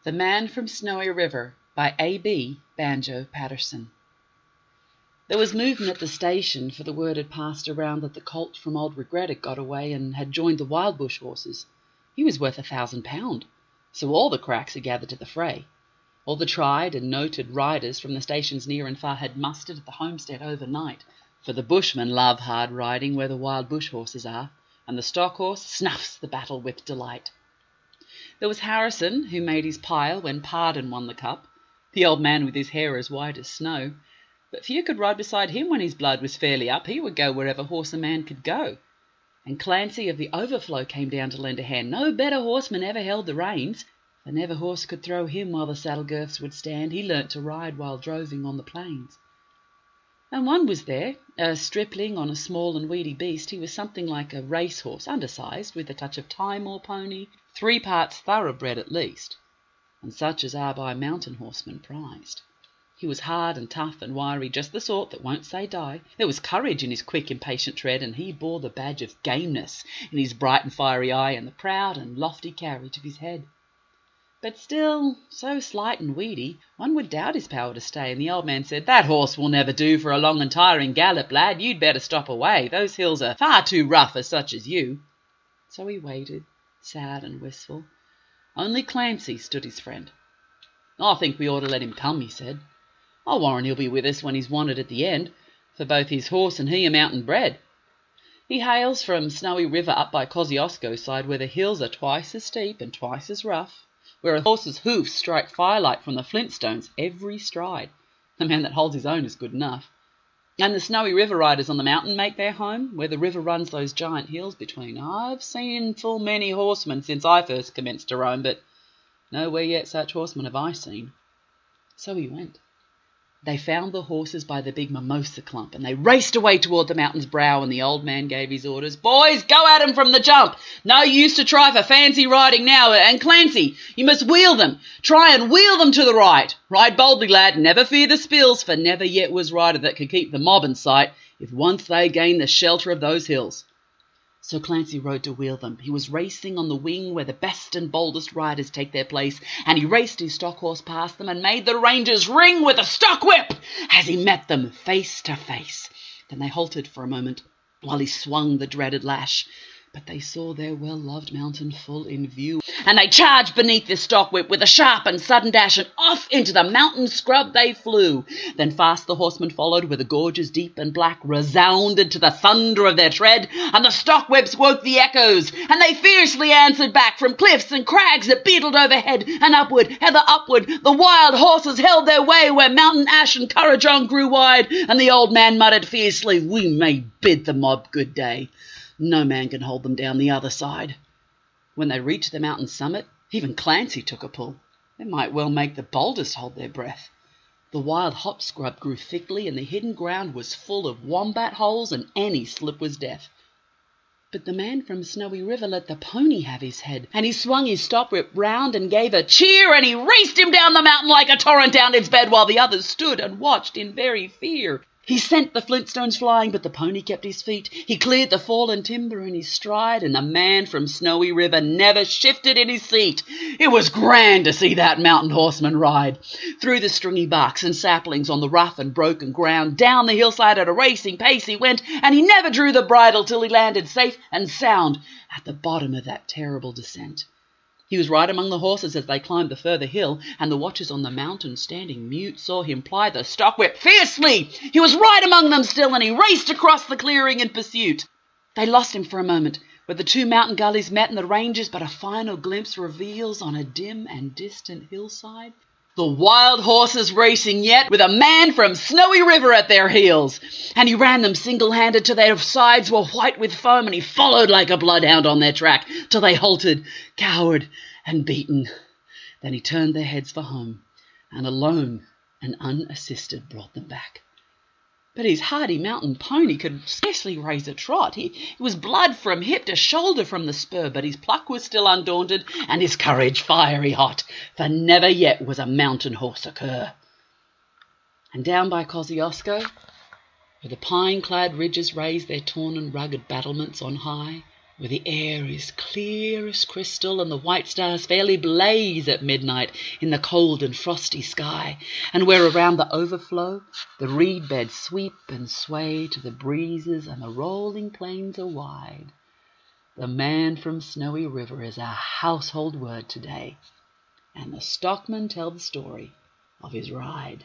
The Man from Snowy River by A.B. Banjo Patterson. There was movement at the station, for the word had passed around that the colt from old Regret had got away and had joined the wild bush horses. He was worth £1,000, so all the cracks had gathered to the fray. All the tried and noted riders from the stations near and far had mustered at the homestead overnight, for the bushmen love hard riding where the wild bush horses are, and the stock horse snuffs the battle with delight. There was Harrison, who made his pile when Pardon won the cup, the old man with his hair as white as snow, but few could ride beside him when his blood was fairly up. He would go wherever horse a man could go. And Clancy of the Overflow came down to lend a hand. No better horseman ever held the reins, for never horse could throw him while the saddle girths would stand. He learnt to ride while droving on the plains. And one was there, a stripling on a small and weedy beast. He was something like a racehorse, undersized, with a touch of time or pony, 3 parts thoroughbred at least, and such as are by mountain horsemen prized. He was hard and tough and wiry, just the sort that won't say die. There was courage in his quick, impatient tread, and he bore the badge of gameness in his bright and fiery eye and the proud and lofty carriage of his head. But still, so slight and weedy, one would doubt his power to stay, and the old man said, "That horse will never do for a long and tiring gallop, lad. You'd better stop away. Those hills are far too rough for such as you." So he waited, sad and wistful. Only Clancy stood his friend. "I think we ought to let him come," he said. "I'll warrant he'll be with us when he's wanted at the end, for both his horse and he are mountain bred. He hails from Snowy River up by Kosciuszko side, where the hills are twice as steep and twice as rough, where a horse's hoofs strike firelight from the flintstones every stride. The man that holds his own is good enough. And the Snowy River riders on the mountain make their home, where the river runs those giant hills between. I've seen full many horsemen since I first commenced to roam, but nowhere yet such horsemen have I seen." So he went. They found the horses by the big mimosa clump, and they raced away toward the mountain's brow, and the old man gave his orders. "Boys, go at 'em from the jump. No use to try for fancy riding now, and Clancy, you must wheel them. Try and wheel them to the right. Ride boldly, lad, never fear the spills, for never yet was rider that could keep the mob in sight if once they gain the shelter of those hills." So Clancy rode to wheel them. He was racing on the wing where the best and boldest riders take their place, and he raced his stock horse past them and made the rangers ring with a stock whip as he met them face to face. Then they halted for a moment while he swung the dreaded lash, but they saw their well-loved mountain full in view, and they charged beneath the stock whip with a sharp and sudden dash, and off into the mountain scrub they flew. Then fast the horsemen followed, where the gorges deep and black resounded to the thunder of their tread, and the stock whips woke the echoes, and they fiercely answered back from cliffs and crags that beetled overhead, and upward, ever upward, the wild horses held their way where mountain ash and Currajong grew wide, and the old man muttered fiercely, "We may bid the mob good day. No man can hold them down the other side." When they reached the mountain summit, even Clancy took a pull. It might well make the boldest hold their breath. The wild hop scrub grew thickly, and the hidden ground was full of wombat holes, and any slip was death. But the man from Snowy River let the pony have his head, and he swung his stop-whip round and gave a cheer, and he raced him down the mountain like a torrent down its bed, while the others stood and watched in very fear. He sent the flintstones flying, but the pony kept his feet. He cleared the fallen timber in his stride, and the man from Snowy River never shifted in his seat. It was grand to see that mountain horseman ride. Through the stringy barks and saplings on the rough and broken ground, down the hillside at a racing pace he went, and he never drew the bridle till he landed safe and sound at the bottom of that terrible descent. He was right among the horses as they climbed the further hill, and the watchers on the mountain, standing mute, saw him ply the stock-whip fiercely. He was right among them still, and he raced across the clearing in pursuit. They lost him for a moment, where the 2 mountain gullies met in the ranges, but a final glimpse reveals on a dim and distant hillside the wild horses racing yet, with a man from Snowy River at their heels. And he ran them single-handed till their sides were white with foam, and he followed like a bloodhound on their track till they halted, coward and beaten. Then he turned their heads for home, and alone and unassisted brought them back. But his hardy mountain pony could scarcely raise a trot. It was blood from hip to shoulder from the spur, but his pluck was still undaunted, and his courage fiery hot, for never yet was a mountain horse a cur. And down by Kosciuszko, where the pine-clad ridges raised their torn and rugged battlements on high, where the air is clear as crystal and the white stars fairly blaze at midnight in the cold and frosty sky, and where around the overflow the reed beds sweep and sway to the breezes and the rolling plains are wide. The man from Snowy River is a household word today, and the stockmen tell the story of his ride.